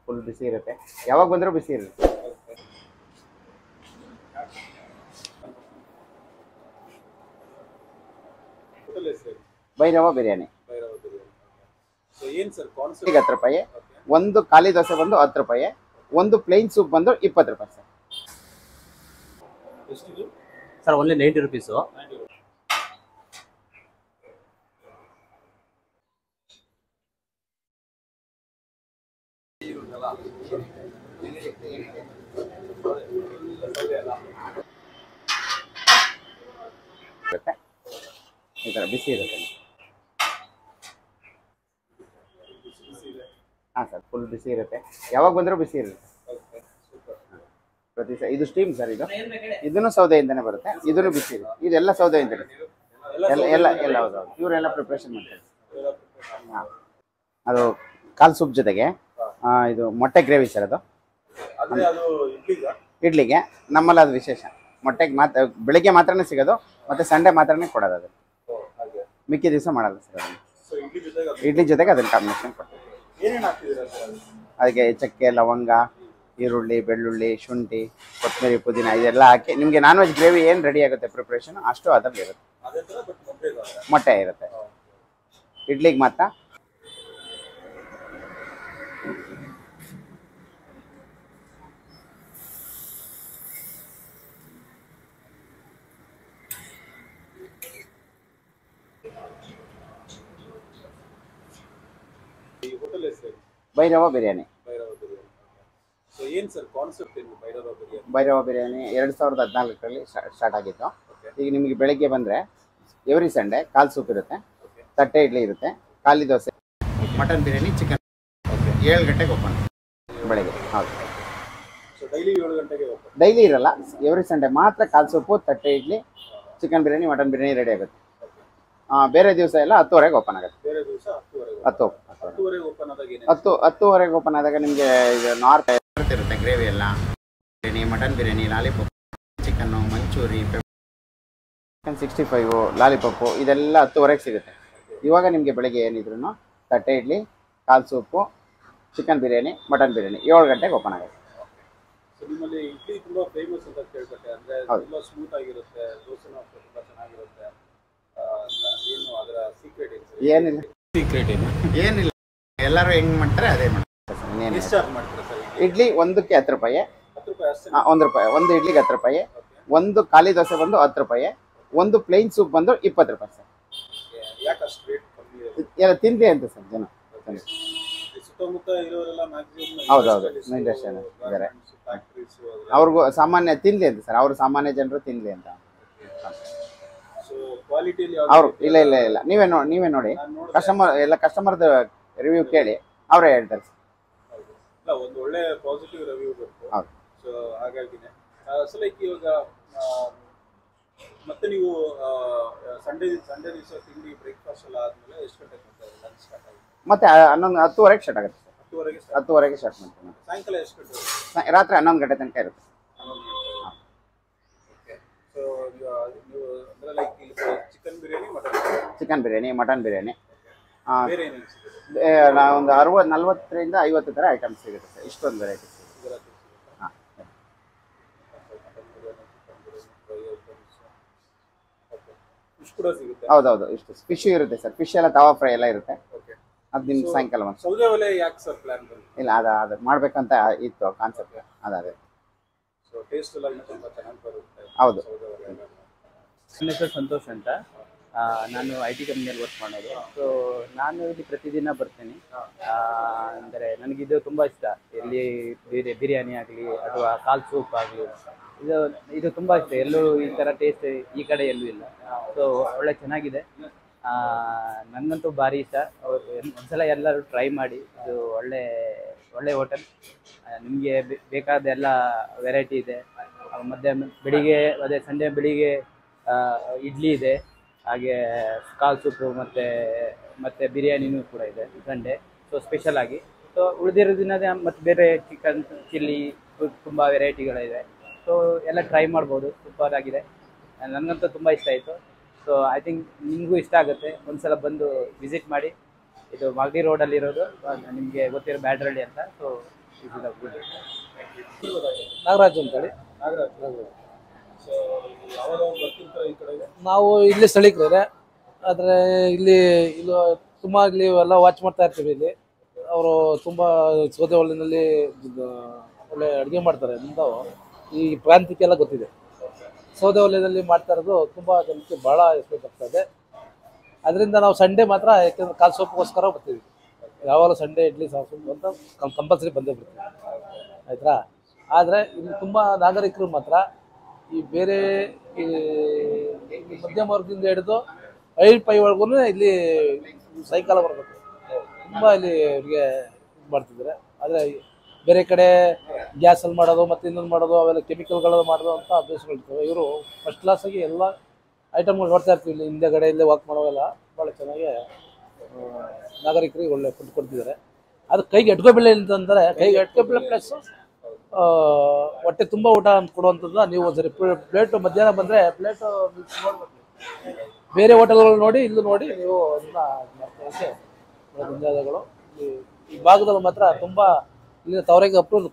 Full ಬಿಸಿ ಇರುತ್ತೆ, ಯಾವಾಗ ಬಂದರೂ ಬಿಸಿ ಇರುತ್ತೆ. ಭೈರವ ಬಿರಿಯಾನಿ 10 ರೂಪಾಯಿ, ಒಂದು ಖಾಲಿ ದೋಸೆ ಬಂದು 10 ರೂಪಾಯಿ, ಒಂದು ಪ್ಲೇನ್ ಸೂಪ್ ಬಂದು 20 ರೂಪಾಯಿ ಸರ್. Sir only 90 rupees. ಈ ಥರ ಬಿಸಿ ಇರುತ್ತೆ. ಹಾಂ ಸರ್, ಫುಲ್ ಬಿಸಿ ಇರುತ್ತೆ, ಯಾವಾಗ ಬಂದರೂ ಬಿಸಿ ಇರುತ್ತೆ ಪ್ರತಿ ಇದು ಸ್ಟೀಮ್ ಸರ್. ಇದನ್ನು ಸೌದೆಯಿಂದನೇ ಬರುತ್ತೆ, ಇದನ್ನು ಬಿಸಿ ಇರುತ್ತೆ, ಇದೆಲ್ಲ ಸೌದೆಯಿಂದನೇ ಎಲ್ಲ ಹೌದು, ಇವರೆಲ್ಲ ಪ್ರಿಪ್ರೇಷನ್ ಮಾಡ್ತಾರೆ. ಹಾಂ, ಅದು ಕಾಲ್ ಸೂಪ್ ಜೊತೆಗೆ ಇದು ಮೊಟ್ಟೆ ಗ್ರೇವಿ ಸರ್. ಅದು ಇಡ್ಲಿಗೆ ನಮ್ಮಲ್ಲಿ ಅದು ವಿಶೇಷ. ಮೊಟ್ಟೆಗೆ ಮಾತ್ರ ಬೆಳಿಗ್ಗೆ ಮಾತ್ರನೇ ಸಿಗೋದು, ಮತ್ತು ಸಂಡೇ ಮಾತ್ರನೇ ಕೊಡೋದು. ಅದು ಮಿಕ್ಕಿ ದಿವಸ ಮಾಡಲ್ಲ ಸರ್. ಅದನ್ನು ಇಡ್ಲಿ ಜೊತೆಗೆ ಅದನ್ನು ಕಾಂಬಿನೇಷನ್ ಕೊಡ್ತೀವಿ. ಅದಕ್ಕೆ ಚಕ್ಕೆ, ಲವಂಗ, ಈರುಳ್ಳಿ, ಬೆಳ್ಳುಳ್ಳಿ, ಶುಂಠಿ, ಕೊತ್ತಂಬರಿ, ಪುದೀನ ಇದೆಲ್ಲ ಹಾಕಿ ನಿಮಗೆ ನಾನ್ ವೆಜ್ ಗ್ರೇವಿ ಏನು ರೆಡಿ ಆಗುತ್ತೆ ಪ್ರಿಪ್ರೇಷನ್ ಅಷ್ಟು ಅದರಲ್ಲಿ ಇರುತ್ತೆ. ಮೊಟ್ಟೆ ಇರುತ್ತೆ ಇಡ್ಲಿಗೆ ಮಾತ್ರ. ಭೈರವ ಬಿರಿಯಾನಿ. ಭೈರವ ಬಿರಿಯಾನಿ 2014ರಲ್ಲಿ ಸ್ಟಾರ್ಟ್ ಆಗಿತ್ತು. ಈಗ ನಿಮಗೆ ಬೆಳಗ್ಗೆ ಬಂದರೆ ಎವ್ರಿ ಸಂಡೇ ಕಾಲ್ ಸೂಪ್ ಇರುತ್ತೆ, ತಟ್ಟೆ ಇಡ್ಲಿ ಇರುತ್ತೆ, ಖಾಲಿ ದೋಸೆ, ಮಟನ್ ಬಿರಿಯಾನಿ, ಚಿಕನ್ 7 ಗಂಟೆಗೆ ಓಪನ್ ಬೆಳಗ್ಗೆ. ಹೌದು, ಡೈಲಿ ಇರಲ್ಲ, ಎವ್ರಿ ಸಂಡೇ ಮಾತ್ರ ಕಾಲ್ ಸೂಪು, ತಟ್ಟೆ idli, chicken biryani, mutton biryani ready ಆಗುತ್ತೆ. ಬೇರೆ ದಿವಸ ಎಲ್ಲ 10ವರೆಗೆ ಓಪನ್ ಆಗುತ್ತೆ. 10ವರೆಗೆ ಓಪನ್ ಆದಾಗ ನಿಮಗೆ ಇದು ನಾರ್ತ್ ಇರುತ್ತೆ ಗ್ರೇವಿ ಎಲ್ಲ, biryani, mutton biryani, lollipop, chicken, manchuri, chicken 65, lollipop ಇದೆಲ್ಲ 10ವರೆಗೆ ಸಿಗುತ್ತೆ. ಇವಾಗ ನಿಮಗೆ ಬೆಳಗ್ಗೆ ಏನಿದ್ರು ತಟ್ಟೆ ಇಡ್ಲಿ, ಕಾಲ್ soup, chicken biryani, mutton biryani 7 ಗಂಟೆಗೆ ಓಪನ್ ಆಗುತ್ತೆ. ಏನಿಲ್ಲ, ಎಲ್ಲರೂ ಹೆಂಗ್ ಮಾಡ್ತಾರೆ ಅದೇ ಮಾಡ್ತಾರೆ. ಇಡ್ಲಿ ಒಂದಕ್ಕೆ 10 ರೂಪಾಯಿ, 1 ರೂಪಾಯಿ, ಒಂದು ಇಡ್ಲಿಗೆ 10 ರೂಪಾಯಿ, ಒಂದು ಖಾಲಿ ದೋಸೆ ಬಂದು 10 ರೂಪಾಯಿ, ಒಂದು ಪ್ಲೇನ್ ಸೂಪ್ ಬಂದು 20 ರೂಪಾಯಿ ಸರ್. ಎಲ್ಲ ತಿಂದ್ರಿ ಅಂತ ಸರ್ ಜನ. ಹೌದೌದು, ಇಂಡಸ್ಟ್ರಿ ಇದ್ದಾರೆ, ಅವ್ರಿಗೂ ಸಾಮಾನ್ಯ ತಿನ್ಲಿ ಅಂತ ಸರ್, ಅವರು ಸಾಮಾನ್ಯ ಜನರು ತಿನ್ಲಿ ಅಂತ. ಅವರು ಇಲ್ಲ ನೀವೇ ನೋಡಿ ಕಸ್ಟಮರ್ದ ರಿವ್ಯೂ ಕೇಳಿ ಅವರೇ ಹೇಳ್ತಾರೆ ಸರ್. ಒಂದು ಒಳ್ಳೆ ಪಾಸಿಟಿವ್ ರಿವ್ಯೂ ಬಂತು. ಸೊ ಹಾಗಾಗಿನೇ ಇವಾಗ ಮತ್ತೆ ನೀವು ಸಂಡೇ ದಿವಸ ತಿಂಡಿ ಬ್ರೇಕ್ಫಾಸ್ಟ್ ಎಲ್ಲ ಆದ್ಮೇಲೆ ಎಷ್ಟು ಗಂಟೆಗೆ ಲಂಚ್ ಸ್ಟಾರ್ಟ್ ಆಗುತ್ತೆ? ಮತ್ತೆ 10ವರೆಗೆ ಸ್ಟಾರ್ಟ್ ಆಗುತ್ತೆ ಸರ್. 10ವರೆಗೆ ಸ್ಟಾರ್ಟ್ ಮಾಡ್ತೀವಿ. ಸಾಯಂಕಾಲ ಎಷ್ಟು ಗಂಟೆ? ರಾತ್ರಿ 11 ಗಂಟೆ ತನಕ ಇರುತ್ತೆ. ಸೊ ನೀವು ಅಂದ್ರೆ like chicken biryani, mutton biryani ಬೇರೆ ಏನೇನು ಸಿಗುತ್ತೆ? ಒಂದು 40ರಿಂದ 50 ಥರ ಐಟಮ್ಸ್ ಸಿಗುತ್ತೆ ಸರ್. ಇಷ್ಟೊಂದು ವೆರೈಟಿ ಹೌದೌದು. ಇಷ್ಟು ಫಿಶ್ ಇರುತ್ತೆ ಸರ್, ಫಿಶ್ ಎಲ್ಲ ತವಾ ಫ್ರೈ ಎಲ್ಲ ಇರುತ್ತೆ. ಅದು ನಿಮ್ಗೆ ಸಾಯಂಕಾಲ ಸೌದೆ ಒಲೆ ಯಾಕೆ ಸರ್ ಪ್ಲಾನ್ ಬಂತು? ಇಲ್ಲ, ಅದು ಮಾಡ್ಬೇಕಂತ ಇತ್ತು ಕಾನ್ಸೆಪ್ಟ್. ಅದೇ ಟೇಸ್ಟ್ ಎಲ್ಲ ತುಂಬ ಚೆನ್ನಾಗಿ ಬರುತ್ತೆ. ಹೌದು. ನನ್ನ ಹೆಸರು ಸಂತೋಷ್ ಅಂತ, ನಾನು IT ಕಂಪ್ನಿಯಲ್ಲಿ ವರ್ಕ್ ಮಾಡೋದು. ಸೊ ನಾನು ಇಲ್ಲಿ ಪ್ರತಿದಿನ ಬರ್ತೀನಿ. ಅಂದರೆ ನನಗಿದು ತುಂಬ ಇಷ್ಟ. ಇಲ್ಲಿ ಬಿರಿಯಾನಿ ಆಗಲಿ ಅಥವಾ ಕಾಲ್ ಸೂಪ್ ಆಗಲಿ, ಇದು ತುಂಬ ಇಷ್ಟ. ಎಲ್ಲೂ ಈ ಥರ ಟೇಸ್ಟ್ ಈ ಕಡೆ ಎಲ್ಲೂ ಇಲ್ಲ. ಸೊ ಒಳ್ಳೆ ಚೆನ್ನಾಗಿದೆ, ನನಗಂತೂ ಭಾರಿ ಇಷ್ಟ. ಒಂದ್ಸಲ ಎಲ್ಲರೂ ಟ್ರೈ ಮಾಡಿ, ಇದು ಒಳ್ಳೆ ಹೋಟೆಲ್. ನಿಮಗೆ ಬೇಕಾದ ಎಲ್ಲ ವೆರೈಟಿ ಇದೆ. ಮತ್ತು ಬೆಳಿಗ್ಗೆ ಅದೇ ಸಂಡೇ ಬೆಳಿಗ್ಗೆ ಇಡ್ಲಿ ಇದೆ, ಹಾಗೆ ಕಾಲ್ ಸೂಪು ಮತ್ತು ಬಿರಿಯಾನಿನೂ ಕೂಡ ಇದೆ ಸಂಡೇ. ಸೊ ಸ್ಪೆಷಲ್ ಆಗಿ ಸೊ ಉಳಿದಿರೋ ದಿನದ ಮತ್ತು ಬೇರೆ ಚಿಕನ್ ಚಿಲ್ಲಿ ತುಂಬ ವೆರೈಟಿಗಳಿದೆ. ಸೊ ಎಲ್ಲ ಟ್ರೈ ಮಾಡ್ಬೋದು, ಸೂಪರ್ ಆಗಿದೆ. ನನಗಂತೂ ತುಂಬ ಇಷ್ಟ ಆಯಿತು. ಸೊ ಐ ಥಿಂಕ್ ನಿಮಗೂ ಇಷ್ಟ ಆಗುತ್ತೆ. ಒಂದ್ಸಲ ಬಂದು ವಿಸಿಟ್ ಮಾಡಿ. ಇದು ಮಾಗಡಿ ರೋಡಲ್ಲಿರೋದು, ನಿಮಗೆ ಗೊತ್ತಿರೋ ಬ್ಯಾಡ್ರಳ್ಳಿ ಅಂತ. ಸೊ ಇದು ಗುಡ್. ನಾಗರಾಜ್ ಅಂತೇಳಿ. ನಾಗರಾಜ್. ಸೊ ಯಾವಾಗ ಬರ್ತಿರ್ತಾರೆ ಈ ಕಡೆಗೆ? ನಾವು ಇಲ್ಲಿ ಸ್ಥಳೀಕರೇ, ಆದರೆ ಇಲ್ಲಿ ತುಂಬ ಇಲ್ಲಿ ಎಲ್ಲ ವಾಚ್ ಮಾಡ್ತಾ ಇರ್ತೀವಿ. ಇಲ್ಲಿ ಅವರು ತುಂಬ ಸೌದೆ ಒಲೆಯಲ್ಲಿ ಒಳ್ಳೆ ಅಡುಗೆ ಮಾಡ್ತಾರೆ. ನಮ್ಮದು ಈ ಪ್ರಾಂತ್ಯಕ್ಕೆಲ್ಲ ಗೊತ್ತಿದೆ. ಸೌದೆ ಒಲೆಯಲ್ಲಿ ಮಾಡ್ತಾ ಇರೋದು ತುಂಬ ಜನಕ್ಕೆ ಭಾಳ ಇಷ್ಟ ಆಗ್ತದೆ. ಅದರಿಂದ ನಾವು ಸಂಡೇ ಮಾತ್ರ, ಯಾಕೆಂದ್ರೆ ಕಾಲು ಸೊಪ್ಪಿಗೋಸ್ಕರ ಬರ್ತೀವಿ. ಯಾವಾಗಲೂ ಸಂಡೇ ಇಡ್ಲಿ ಸಾಂಬಾರು ಅಂತ ಕಂಪಲ್ಸರಿ ಬಂದೇ ಬರ್ತೀವಿ, ಆಯ್ತಾ. ಆದರೆ ಇಲ್ಲಿ ತುಂಬ ನಾಗರಿಕರು ಮಾತ್ರ ಈ ಬೇರೆ ಈ ಮಧ್ಯಮ ವರ್ಗದಿಂದ ಹಿಡಿದು 5 ಒಳಗೂ ಇಲ್ಲಿ ಸೈಕಲ್ ಬರಬೇಕು, ತುಂಬ ಇಲ್ಲಿ ಅವ್ರಿಗೆ ಇದು ಮಾಡ್ತಿದ್ದಾರೆ. ಆದರೆ ಬೇರೆ ಕಡೆ ಗ್ಯಾಸಲ್ಲಿ ಮಾಡೋದು ಮತ್ತು ಇನ್ನೊಂದು ಮಾಡೋದು, ಅವೆಲ್ಲ ಕೆಮಿಕಲ್ಗಳು ಮಾಡೋದು ಅಂತ ಅಭ್ಯಾಸಗಳಿರ್ತವೆ. ಇವರು ಫಸ್ಟ್ ಕ್ಲಾಸಾಗಿ ಎಲ್ಲ ಐಟಮ್ಗಳು ನೋಡ್ತಾ ಇರ್ತೀವಿ. ಇಲ್ಲಿ ಹಿಂದೆಗಡೆ ಇಲ್ಲೇ ವಾಕ್ ಮಾಡೋವೆಲ್ಲ ಭಾಳ ಚೆನ್ನಾಗಿ ನಾಗರಿಕರಿಗೆ ಒಳ್ಳೆ ಫುಡ್ ಕೊಡ್ತಿದ್ದಾರೆ. ಅದು ಕೈಗೆ ಎಟ್ಕೋಬೆಳೆ ಅಂತಂದರೆ, ಕೈಗೆ ಎಟ್ಕೋಬೆಳೆ ಪ್ಲಸ್ ಹೊಟ್ಟೆ ತುಂಬ ಊಟ ಅಂತ ಕೊಡುವಂಥದ್ದು. ನೀವು ಒಂದ್ಸರಿ ಪ್ಲೇಟು ಮಧ್ಯಾಹ್ನ ಬಂದರೆ ಪ್ಲೇಟು ನೋಡ್ಬೇಕು. ಬೇರೆ ಹೋಟೆಲ್ಗಳು ನೋಡಿ, ಇಲ್ಲೂ ನೋಡಿ ನೀವು ಅದನ್ನ ಮಾಡ್ಕೊಳ್ಳೋಕ್ಕೆ ಧನ್ಯವಾದಗಳು. ಈ ಭಾಗದಲ್ಲಿ ಮಾತ್ರ ತುಂಬ ಇಲ್ಲಿ ತವರಿಗೆ ಅಪ್ರೂವ್